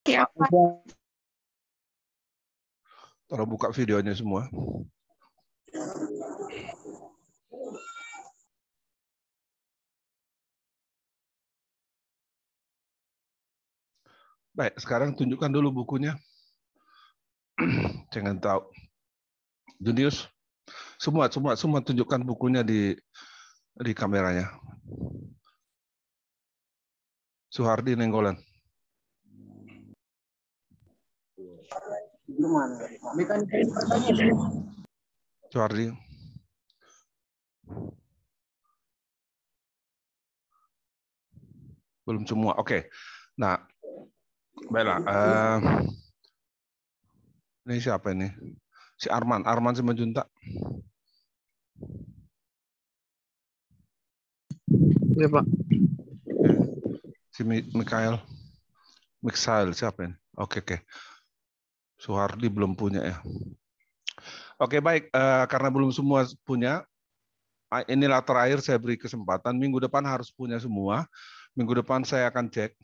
Siapa? Tolong buka videonya semua. Baik, sekarang tunjukkan dulu bukunya. Jangan tahu. Junius, semua tunjukkan bukunya di kameranya. Suhardi Nenggolan. Suhardi. Belum semua. Oke. Nah, baiklah. Ini siapa ini? Si Arman Simanjuntak. Iya, Pak. Oke. Si Mikhail siapa ini? Oke. Suhardi belum punya ya. Oke, baik. Karena belum semua punya, inilah terakhir saya beri kesempatan. Minggu depan harus punya semua. Minggu depan saya akan cek.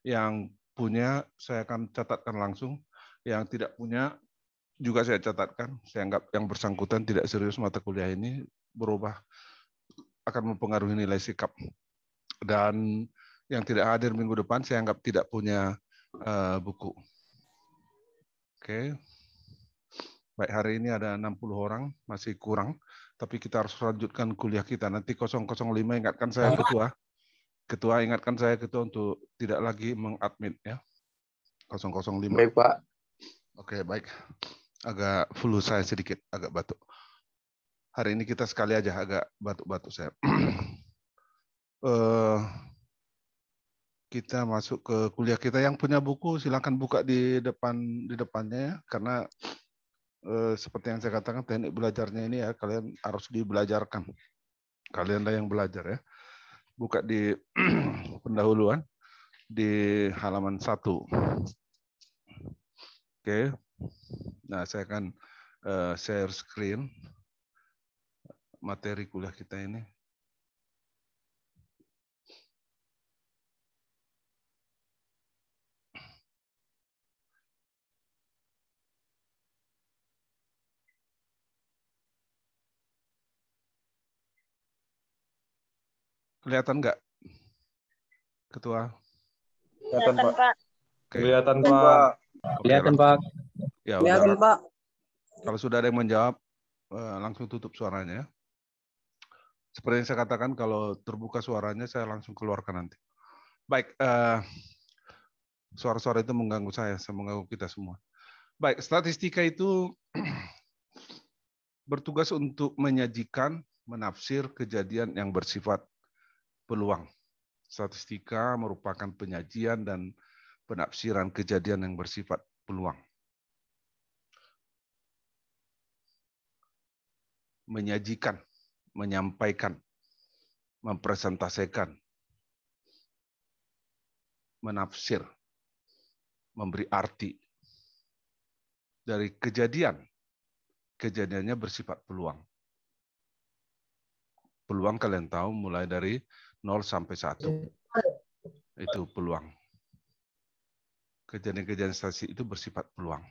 Yang punya saya akan catatkan langsung. Yang tidak punya juga saya catatkan. Saya anggap yang bersangkutan tidak serius mata kuliah ini, berubah akan mempengaruhi nilai sikap. Dan yang tidak hadir minggu depan saya anggap tidak punya buku. Oke. Baik, hari ini ada 60 orang, masih kurang. Tapi kita harus lanjutkan kuliah kita. Nanti 005 ingatkan saya ketua. Ketua ingatkan saya ketua untuk tidak lagi mengadmit ya. 005. Baik, Pak. Oke, baik. Agak flu saya sedikit, agak batuk. Hari ini kita sekali aja agak batuk-batuk saya. Kita masuk ke kuliah kita. Yang punya buku silakan buka di depannya ya, karena seperti yang saya katakan teknik belajarnya ini ya kalian harus dibelajarkan. Kalianlah yang belajar ya. Buka di pendahuluan di halaman 1. Oke. Nah, saya akan share screen materi kuliah kita ini. Kelihatan nggak, Ketua? Kelihatan, Pak. Oke. Kelihatan, Pak. Kelihatan, Pak. Ya, Kelihatan, udah. Pak. Kalau sudah ada yang menjawab, langsung tutup suaranya. Seperti yang saya katakan, kalau terbuka suaranya, saya langsung keluarkan nanti. Baik, suara-suara itu mengganggu saya mengganggu kita semua. Baik, statistika itu bertugas untuk menyajikan, menafsir kejadian yang bersifat peluang. Statistika merupakan penyajian dan penafsiran kejadian yang bersifat peluang. Menyajikan, menyampaikan, mempresentasikan, menafsir, memberi arti dari kejadian. Kejadiannya bersifat peluang. Peluang kalian tahu mulai dari 0 sampai 1. Itu peluang. Kejadian-kejadian statistik itu bersifat peluang.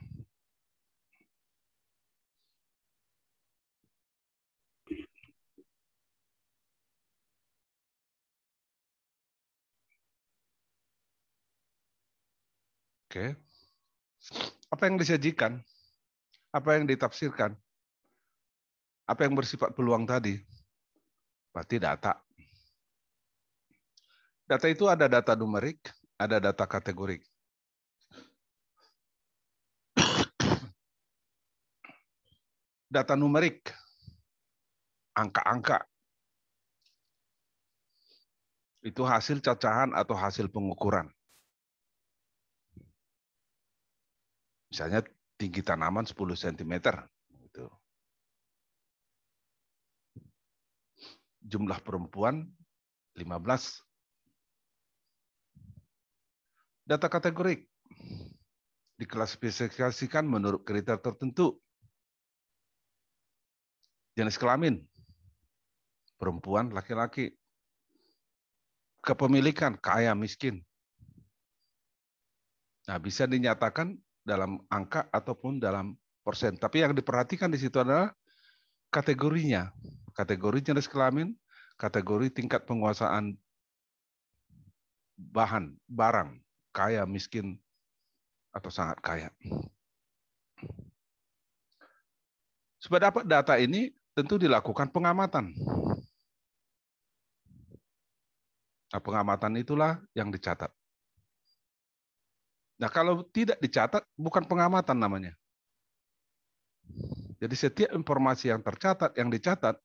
Oke. Apa yang disajikan? Apa yang ditafsirkan? Apa yang bersifat peluang tadi? Berarti data. Data itu ada data numerik, ada data kategorik. Data numerik, angka-angka. Itu hasil cacahan atau hasil pengukuran. Misalnya tinggi tanaman 10 cm. Gitu. Jumlah perempuan 15. Data kategorik diklasifikasikan menurut kriteria tertentu. Jenis kelamin, perempuan, laki-laki. Kepemilikan, kaya, miskin. Nah, bisa dinyatakan dalam angka ataupun dalam persen. Tapi yang diperhatikan di situ adalah kategorinya. Kategori jenis kelamin, kategori tingkat penguasaan bahan, barang, kaya, miskin, atau sangat kaya. Supaya dapat data ini, tentu dilakukan pengamatan. Nah, pengamatan itulah yang dicatat. Nah, kalau tidak dicatat, bukan pengamatan namanya. Jadi setiap informasi yang tercatat, yang dicatat,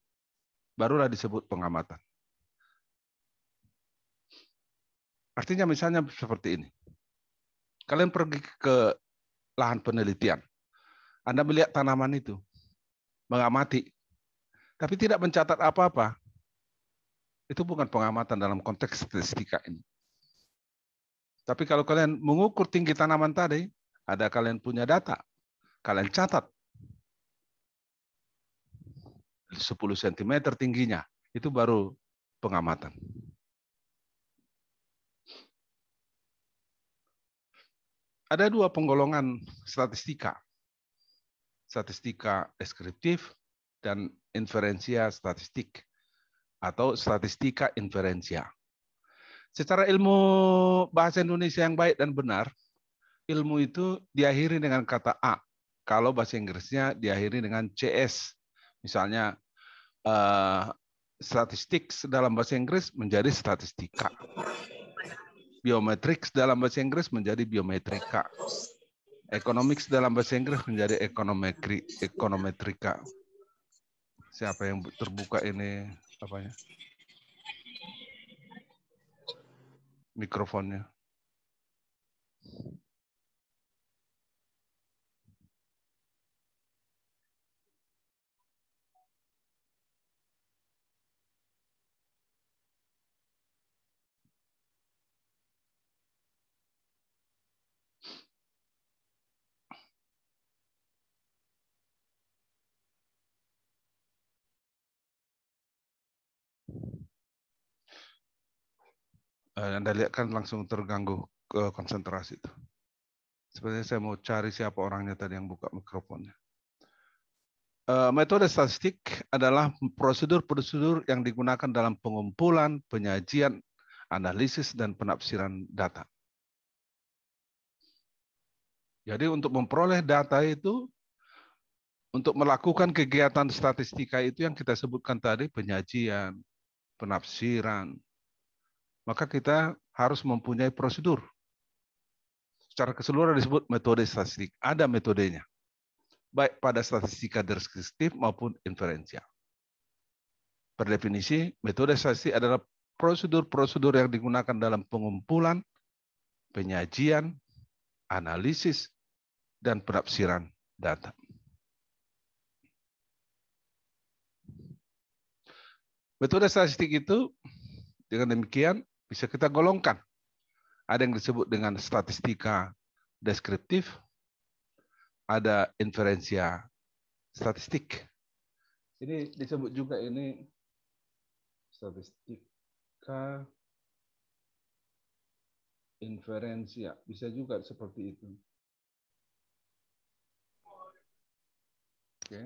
barulah disebut pengamatan. Artinya misalnya seperti ini. Kalian pergi ke lahan penelitian. Anda melihat tanaman itu, mengamati, tapi tidak mencatat apa-apa. Itu bukan pengamatan dalam konteks statistika ini. Tapi kalau kalian mengukur tinggi tanaman tadi, ada kalian punya data, kalian catat 10 cm tingginya, itu baru pengamatan. Ada dua penggolongan statistika. Statistika deskriptif dan inferensia statistik atau statistika inferensia. Secara ilmu bahasa Indonesia yang baik dan benar, ilmu itu diakhiri dengan kata A. Kalau bahasa Inggrisnya diakhiri dengan CS. Misalnya statistik dalam bahasa Inggris menjadi statistika. Biometrics dalam bahasa Inggris menjadi biometrika. Economics dalam bahasa Inggris menjadi ekonometrika. Siapa yang terbuka ini apanya? Mikrofonnya. Anda lihat kan langsung terganggu ke konsentrasi itu. Sebenarnya saya mau cari siapa orangnya tadi yang buka mikrofonnya. Metode statistik adalah prosedur-prosedur yang digunakan dalam pengumpulan, penyajian, analisis, dan penafsiran data. Jadi untuk memperoleh data itu, untuk melakukan kegiatan statistika itu yang kita sebutkan tadi, penyajian, penafsiran, maka kita harus mempunyai prosedur. Secara keseluruhan disebut metode statistik. Ada metodenya. Baik pada statistika deskriptif maupun inferensia. Per definisi, metode statistik adalah prosedur-prosedur yang digunakan dalam pengumpulan, penyajian, analisis, dan penafsiran data. Metode statistik itu dengan demikian bisa kita golongkan. Ada yang disebut dengan statistika deskriptif, ada inferensia statistik. Ini disebut juga ini statistika inferensia. Bisa juga seperti itu. Oke.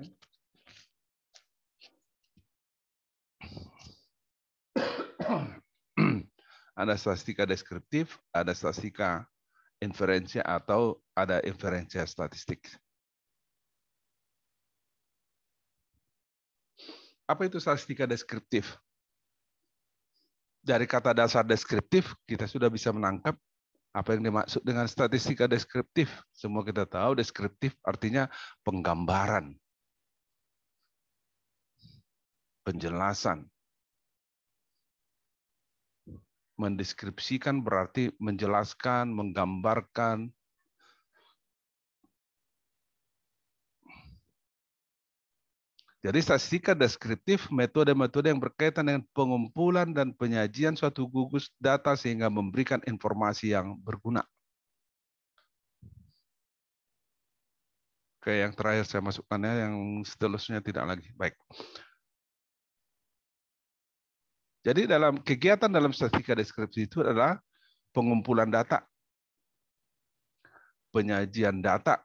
Ada statistika deskriptif, ada statistika inferensia atau ada inferensia statistik. Apa itu statistika deskriptif? Dari kata dasar deskriptif, kita sudah bisa menangkap apa yang dimaksud dengan statistika deskriptif. Semua kita tahu deskriptif artinya penggambaran, penjelasan. Mendeskripsikan berarti menjelaskan, menggambarkan. Jadi statistika deskriptif metode-metode yang berkaitan dengan pengumpulan dan penyajian suatu gugus data sehingga memberikan informasi yang berguna. Oke, yang terakhir saya masukkannya, yang seterusnya tidak lagi. Baik. Jadi dalam kegiatan dalam statistika deskripsi itu adalah pengumpulan data. penyajian data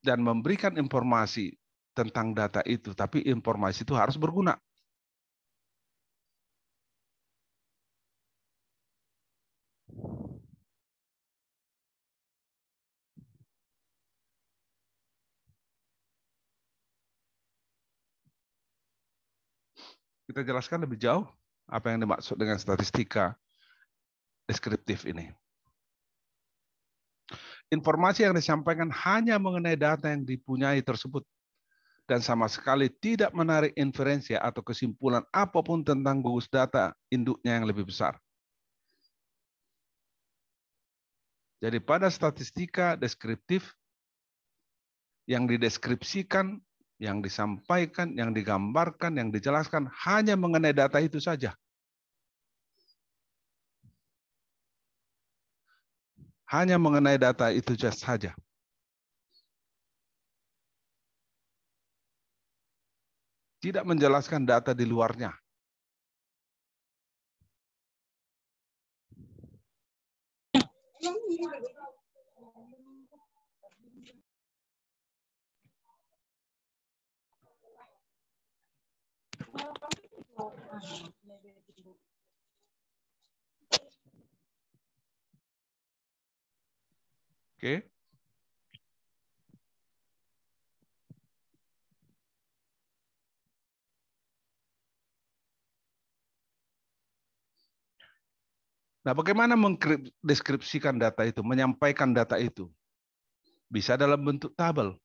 dan memberikan informasi tentang data itu, tapi informasi itu harus berguna. Kita jelaskan lebih jauh apa yang dimaksud dengan statistika deskriptif ini. Informasi yang disampaikan hanya mengenai data yang dipunyai tersebut dan sama sekali tidak menarik inferensi atau kesimpulan apapun tentang gugus data induknya yang lebih besar. Jadi pada statistika deskriptif, yang dideskripsikan, yang disampaikan, yang digambarkan, yang dijelaskan hanya mengenai data itu saja. Hanya mengenai data itu saja. Tidak menjelaskan data di luarnya. Oke. Nah, bagaimana mendeskripsikan data itu, menyampaikan data itu? Bisa dalam bentuk tabel.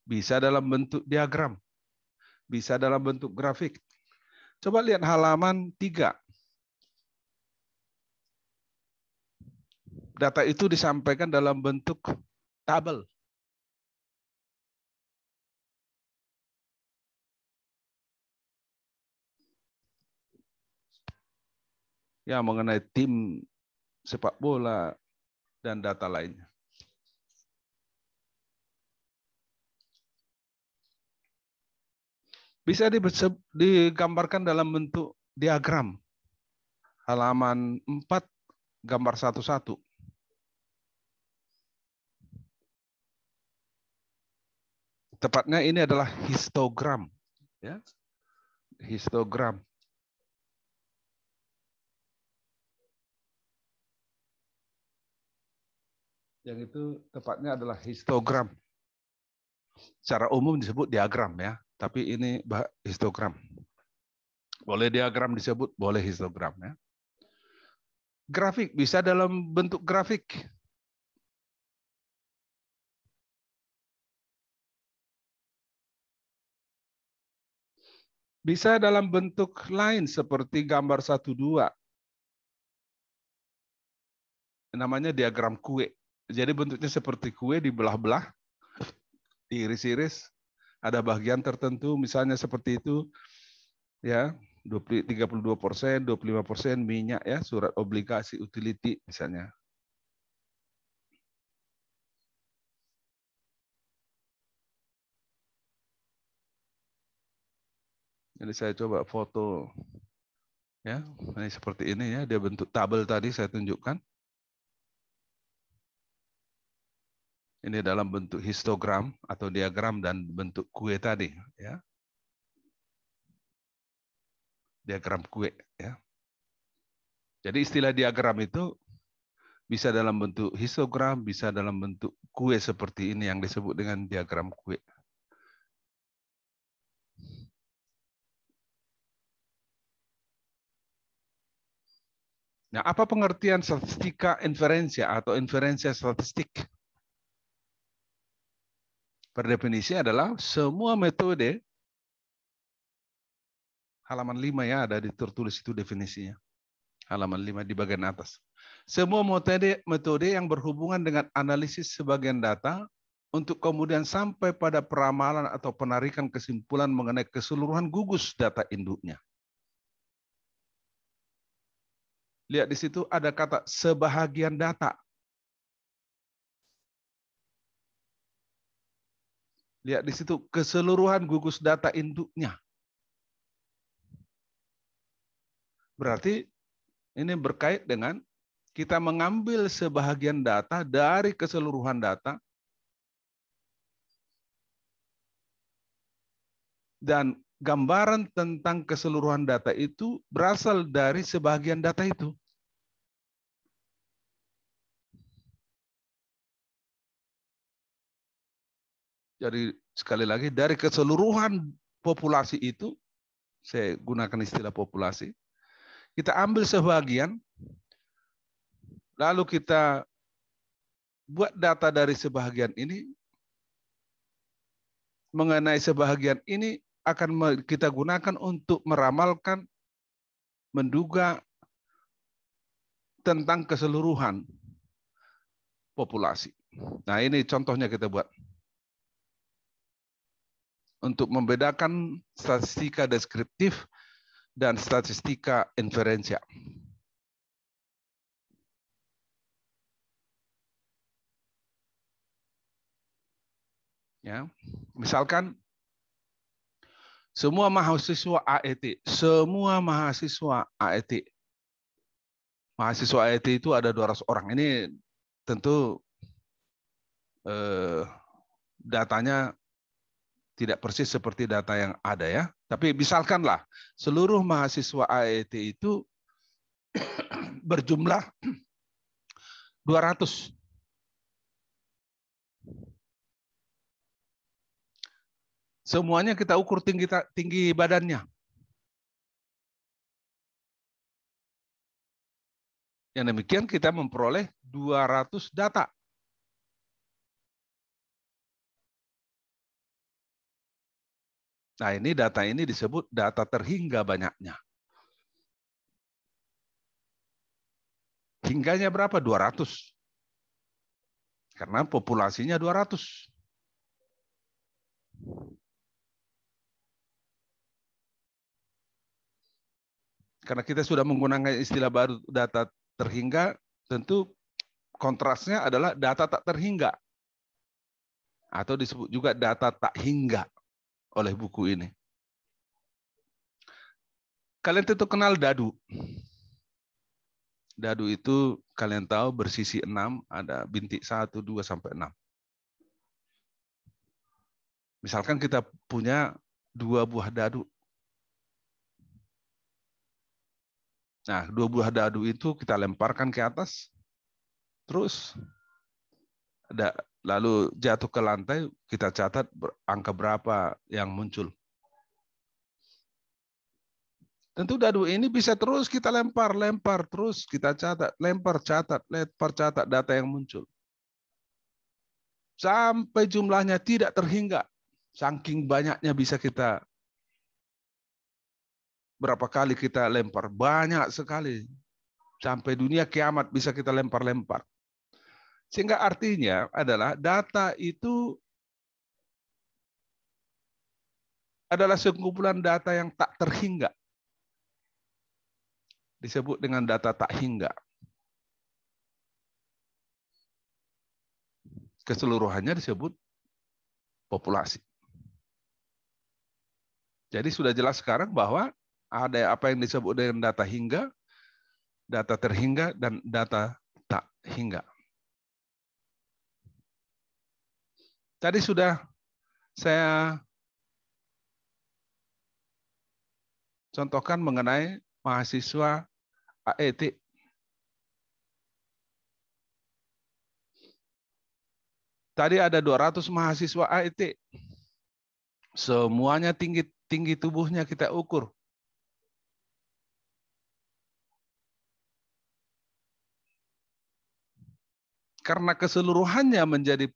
Bisa dalam bentuk diagram. Bisa dalam bentuk grafik. Coba lihat halaman 3. Data itu disampaikan dalam bentuk tabel. Ya, mengenai tim sepak bola dan data lainnya. Bisa digambarkan dalam bentuk diagram. Halaman 4, gambar 1-1. Tepatnya ini adalah histogram. Ya. Histogram. Yang itu tepatnya adalah histogram. Secara umum disebut diagram ya, tapi ini histogram. Boleh diagram disebut, boleh histogram ya. Grafik bisa dalam bentuk grafik. Bisa dalam bentuk lain seperti gambar 1-2. Namanya diagram kue. Jadi bentuknya seperti kue dibelah-belah, diiris-iris, ada bagian tertentu misalnya seperti itu ya, 32%, 25% minyak ya, surat obligasi utility misalnya. Jadi saya coba foto ya, ini seperti ini ya, dia bentuk tabel tadi saya tunjukkan. Ini dalam bentuk histogram atau diagram dan bentuk kue tadi ya. Diagram kue ya. Jadi istilah diagram itu bisa dalam bentuk histogram, bisa dalam bentuk kue seperti ini yang disebut dengan diagram kue. Nah, apa pengertian statistika inferensia atau inferensia statistik? Per definisi adalah semua metode, halaman 5 ya, ada tertulis itu definisinya. Halaman 5 di bagian atas. Semua metode yang berhubungan dengan analisis sebagian data untuk kemudian sampai pada peramalan atau penarikan kesimpulan mengenai keseluruhan gugus data induknya. Lihat di situ ada kata sebahagian data. Lihat di situ keseluruhan gugus data induknya. Berarti ini berkait dengan kita mengambil sebahagian data dari keseluruhan data dan gambaran tentang keseluruhan data itu berasal dari sebahagian data itu. Jadi sekali lagi dari keseluruhan populasi itu, saya gunakan istilah populasi, kita ambil sebagian, lalu kita buat data dari sebahagian ini, mengenai sebahagian ini akan kita gunakan untuk meramalkan, menduga tentang keseluruhan populasi. Nah ini contohnya kita buat. Untuk membedakan statistika deskriptif dan statistika inferensial. Ya, misalkan semua mahasiswa AET itu ada 200 orang. Ini tentu datanya tidak persis seperti data yang ada ya. Tapi misalkanlah seluruh mahasiswa AET itu berjumlah 200. Semuanya kita ukur tinggi badannya. Yang demikian kita memperoleh 200 data. Nah, ini data ini disebut data terhingga banyaknya. Hingganya berapa? 200. Karena populasinya 200. Karena kita sudah menggunakan istilah baru data terhingga, tentu kontrasnya adalah data tak terhingga. Atau disebut juga data tak hingga oleh buku ini. Kalian tentu kenal dadu. Dadu itu kalian tahu bersisi 6, ada bintik 1, 2, sampai 6. Misalkan kita punya 2 buah dadu. Nah, 2 buah dadu itu kita lemparkan ke atas, terus lalu jatuh ke lantai, kita catat angka berapa yang muncul. Tentu dadu ini bisa terus kita lempar, terus kita catat, lempar, catat data yang muncul. Sampai jumlahnya tidak terhingga. Saking banyaknya bisa kita, berapa kali kita lempar, banyak sekali. Sampai dunia kiamat bisa kita lempar-lempar. Sehingga artinya adalah data itu adalah sekumpulan data yang tak terhingga. Disebut dengan data tak hingga. Keseluruhannya disebut populasi. Jadi sudah jelas sekarang bahwa ada apa yang disebut dengan data hingga, data terhingga, dan data tak hingga. Tadi sudah saya contohkan mengenai mahasiswa AET. Tadi ada 200 mahasiswa AET. Semuanya tinggi tubuhnya kita ukur. Karena keseluruhannya menjadi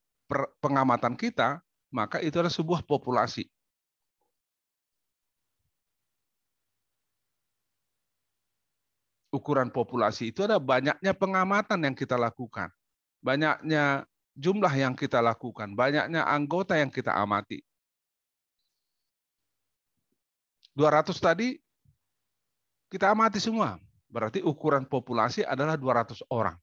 pengamatan kita, maka itu adalah sebuah populasi. Ukuran populasi itu ada banyaknya pengamatan yang kita lakukan. Banyaknya jumlah yang kita lakukan. Banyaknya anggota yang kita amati. 200 tadi kita amati semua. Berarti ukuran populasi adalah 200 orang.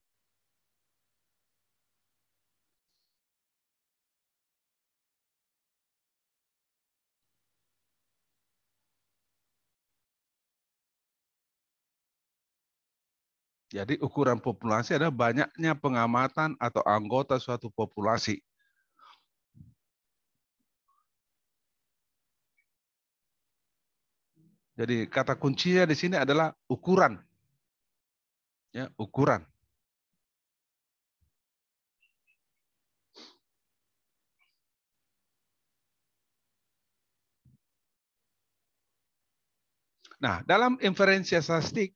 Jadi ukuran populasi adalah banyaknya pengamatan atau anggota suatu populasi. Jadi kata kuncinya di sini adalah ukuran. Ya, ukuran. Nah, dalam inferensi statistik,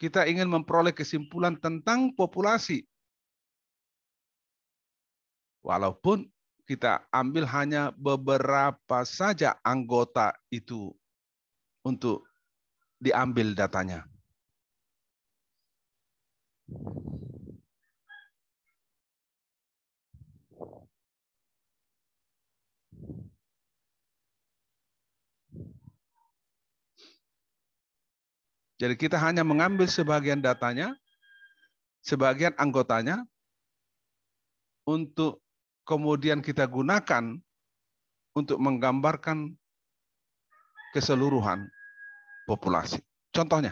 kita ingin memperoleh kesimpulan tentang populasi. Walaupun kita ambil hanya beberapa saja anggota itu untuk diambil datanya. Jadi kita hanya mengambil sebagian datanya, sebagian anggotanya, untuk kemudian kita gunakan untuk menggambarkan keseluruhan populasi. Contohnya,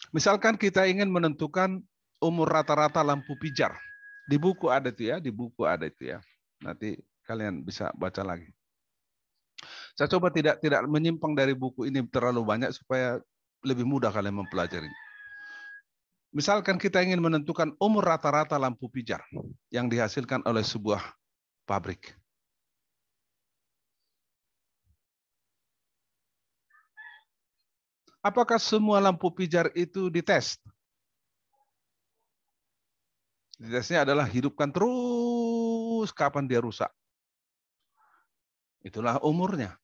misalkan kita ingin menentukan umur rata-rata lampu pijar. Di buku ada itu ya, di buku ada itu ya. Nanti kalian bisa baca lagi. Saya coba tidak menyimpang dari buku ini terlalu banyak supaya lebih mudah kalian mempelajari. Misalkan kita ingin menentukan umur rata-rata lampu pijar yang dihasilkan oleh sebuah pabrik. Apakah semua lampu pijar itu dites? Tesnya adalah hidupkan terus kapan dia rusak. Itulah umurnya.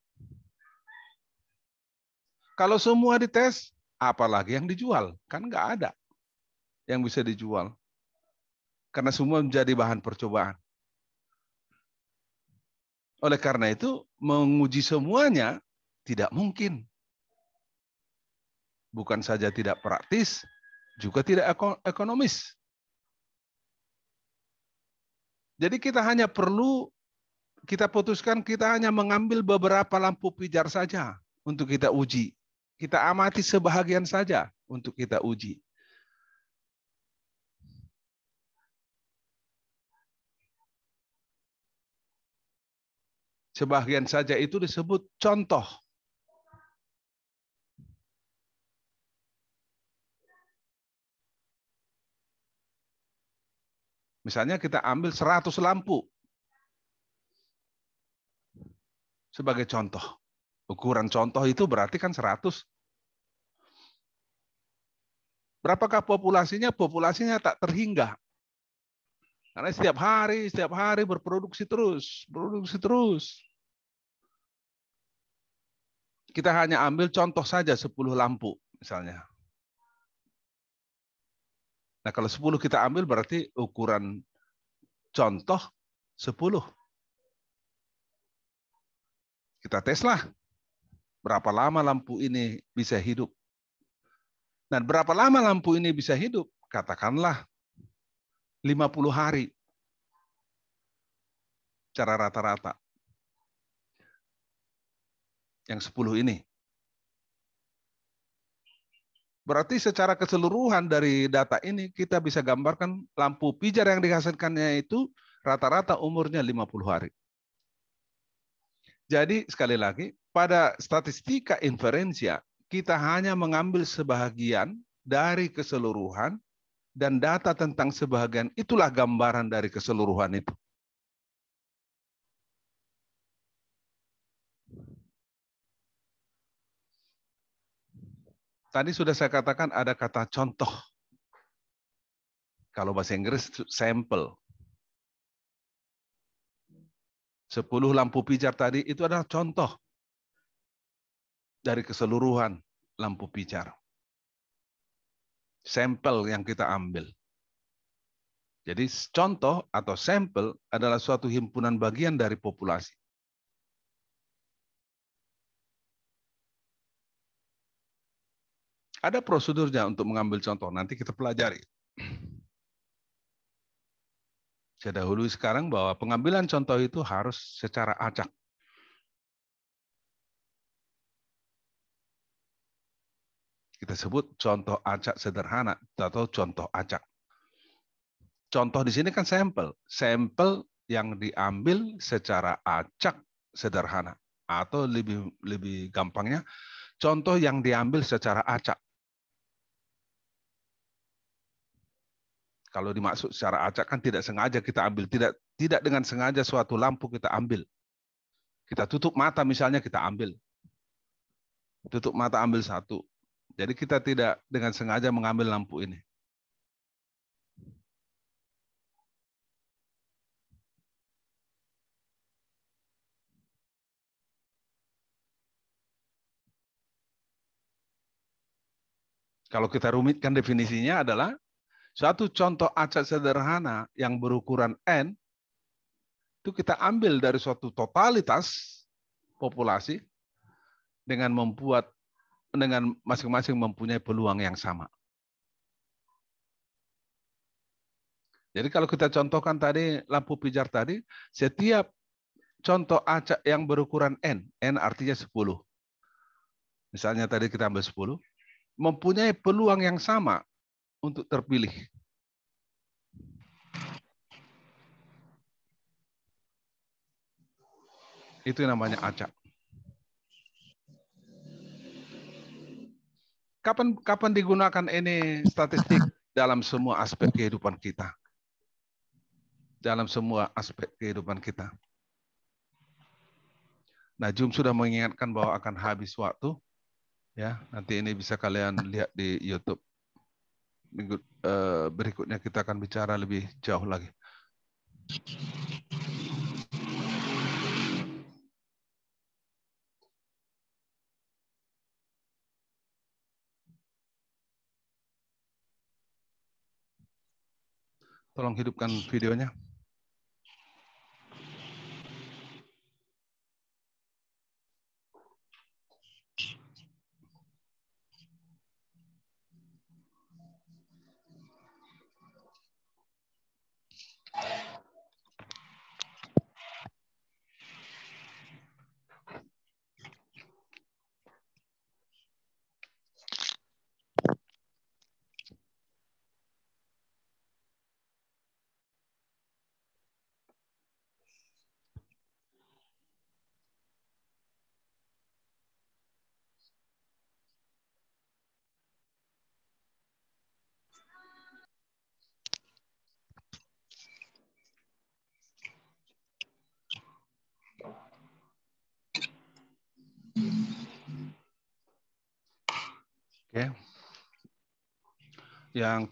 Kalau semua dites, apalagi yang dijual? Kan nggak ada yang bisa dijual. Karena semua menjadi bahan percobaan. Oleh karena itu, menguji semuanya tidak mungkin. Bukan saja tidak praktis, juga tidak ekonomis. Jadi kita hanya perlu, kita putuskan kita hanya mengambil beberapa lampu pijar saja untuk kita uji. Kita amati sebahagian saja untuk kita uji. Sebagian saja itu disebut contoh. Misalnya kita ambil 100 lampu sebagai contoh. Ukuran contoh itu berarti kan 100. Berapakah populasinya? Populasinya tak terhingga. Karena setiap hari berproduksi terus, produksi terus. Kita hanya ambil contoh saja 10 lampu misalnya. Nah, kalau 10 kita ambil berarti ukuran contoh 10. Kita teslah berapa lama lampu ini bisa hidup. Nah, berapa lama lampu ini bisa hidup? Katakanlah 50 hari. Cara rata-rata. Yang 10 ini. Berarti secara keseluruhan dari data ini kita bisa gambarkan lampu pijar yang dihasilkannya itu rata-rata umurnya 50 hari. Jadi sekali lagi, pada statistika inferensia, kita hanya mengambil sebahagian dari keseluruhan dan data tentang sebahagian itulah gambaran dari keseluruhan itu. Tadi sudah saya katakan ada kata contoh. Kalau bahasa Inggris sampel. 10 lampu pijar tadi itu adalah contoh dari keseluruhan lampu pijar. Sampel yang kita ambil. Jadi contoh atau sampel adalah suatu himpunan bagian dari populasi. Ada prosedurnya untuk mengambil contoh, nanti kita pelajari. Saya dahului sekarang bahwa pengambilan contoh itu harus secara acak. Kita sebut contoh acak sederhana atau contoh acak. Contoh di sini kan sampel. Sampel yang diambil secara acak sederhana. Atau lebih gampangnya, contoh yang diambil secara acak. Kalau dimaksud secara acak kan tidak sengaja kita ambil. Tidak dengan sengaja suatu lampu kita ambil. Kita tutup mata misalnya kita ambil. Tutup mata ambil satu. Jadi kita tidak dengan sengaja mengambil lampu ini. Kalau kita rumitkan definisinya adalah suatu contoh acak sederhana yang berukuran N, itu kita ambil dari suatu totalitas populasi dengan masing-masing mempunyai peluang yang sama. Jadi kalau kita contohkan tadi lampu pijar tadi, setiap contoh acak yang berukuran N artinya 10. Misalnya tadi kita ambil 10, mempunyai peluang yang sama untuk terpilih. Itu yang namanya acak. Kapan digunakan ini statistik? Dalam semua aspek kehidupan kita. Dalam semua aspek kehidupan kita. Nah, Zoom sudah mengingatkan bahwa akan habis waktu. Ya, nanti ini bisa kalian lihat di YouTube. Minggu berikutnya kita akan bicara lebih jauh lagi. Tolong hidupkan videonya. Oke. Yang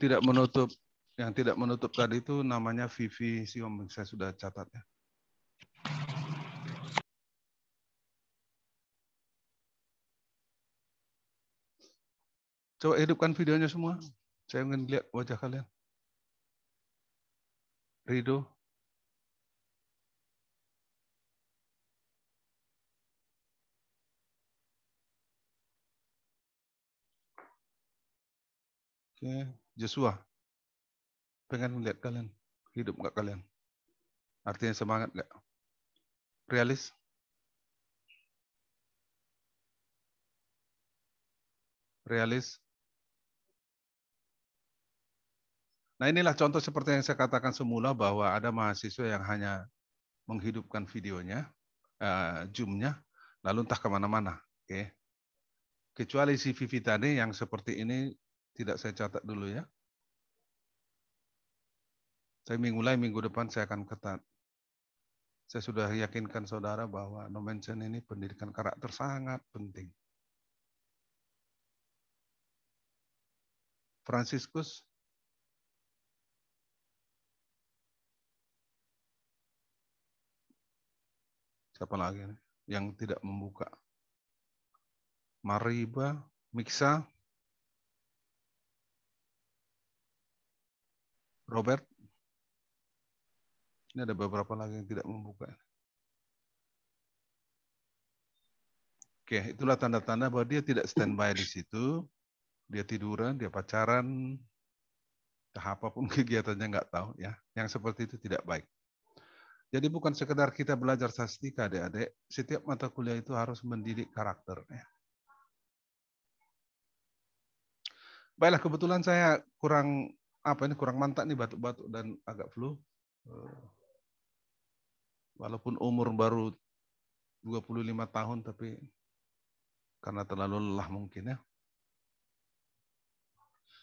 tidak menutup tadi itu namanya Vivi Siom, saya sudah catat ya. Coba hidupkan videonya semua. Saya ingin lihat wajah kalian. Rido. Oke, Joshua. Pengen lihat kalian. Hidup nggak kalian? Artinya semangat nggak? Realis? Realis? Nah, inilah contoh seperti yang saya katakan semula bahwa ada mahasiswa yang hanya menghidupkan videonya, Zoom-nya, lalu entah kemana-mana. Oke. Kecuali si Vivi tadi yang seperti ini tidak saya catat dulu ya. Saya mulai minggu depan saya akan ketat. Saya sudah yakinkan saudara bahwa no mention ini pendidikan karakter sangat penting. Franciscus. Siapa lagi nih yang tidak membuka? Mariba, Miksa, Robert. Ini ada beberapa lagi yang tidak membuka. Oke, itulah tanda-tanda bahwa dia tidak standby di situ. Dia tiduran, dia pacaran, apapun kegiatannya nggak tahu ya. Yang seperti itu tidak baik. Jadi bukan sekedar kita belajar sastika, adik-adik. Setiap mata kuliah itu harus mendidik karakter. Ya. Baiklah, kebetulan saya kurang mantap nih, batuk-batuk dan agak flu. Walaupun umur baru 25 tahun, tapi karena terlalu lelah mungkin ya.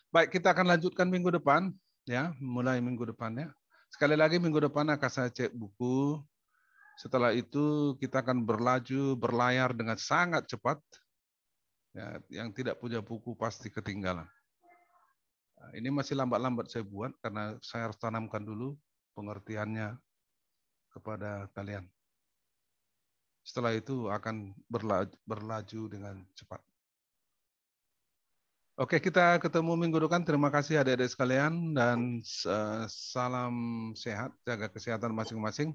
Baik, kita akan lanjutkan minggu depan ya, mulai minggu depannya. Sekali lagi minggu depan akan saya cek buku. Setelah itu kita akan berlayar dengan sangat cepat. Ya, yang tidak punya buku pasti ketinggalan. Nah, ini masih lambat-lambat saya buat karena saya harus tanamkan dulu pengertiannya kepada kalian. Setelah itu akan berlaju dengan cepat. Oke, kita ketemu minggu depan. Terima kasih adik-adik sekalian dan salam sehat, jaga kesehatan masing-masing.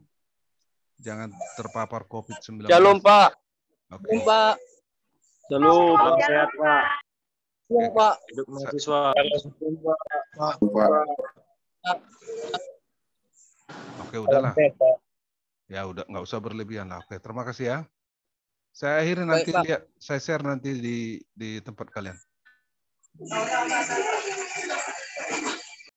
Jangan terpapar COVID-19. Shalom, Pak. Oke. Shalom, Pak. Shalom, sehat, Pak. Shalom, Pak. Hidup mahasiswa. Oke, udahlah. Ya udah, nggak usah berlebihan lah. Oke, terima kasih ya. Saya akhirnya nanti lihat, saya share nanti di tempat kalian.